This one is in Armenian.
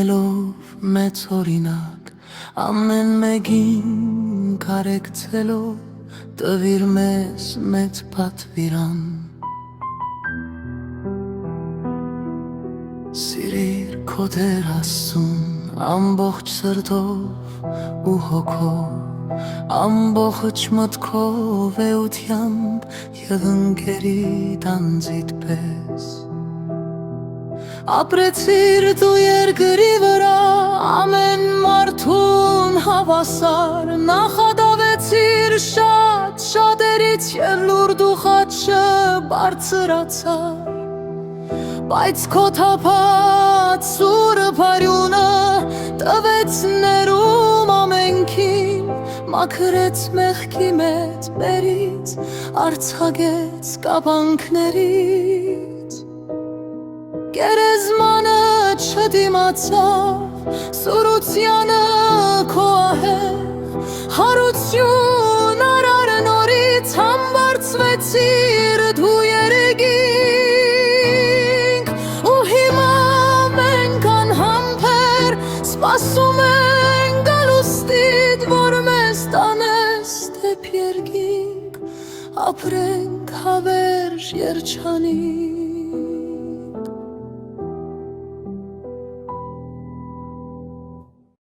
լինելով մեծ օրինակ, ամեն մեկին կարեկցելով տվիր մեզ մեծ պատվիրան։ Սիրիր քո Տեր Աստծուն ամբողջ սրտով ու հոգով, ամբողջ մտքով էությամբ և ընկերիդ անձիդ պես։ Ապրեցիր դու երկրի վրա ամեն մարդուն հավասար, նախադավեցիր շատ շատերից ելուրդ ու խաչը բարձրացար, բայց քո թափած սուրբ արյունը տվեց ներում ամենքին, մաքրեց մեղքի մեծ բերից, արձակեց կապանքներից։ Գերեզմանը չդիմացավ սուրությանը քո ահեղ, հարություն արար նորից համբարձվեցիր դու երգինք, ու հիմա մենք անհամբեր սպասում ենք գալուստիդ, որ մեզ տանես դեպի երկինք, ապրենք հավերժ երջանիկ։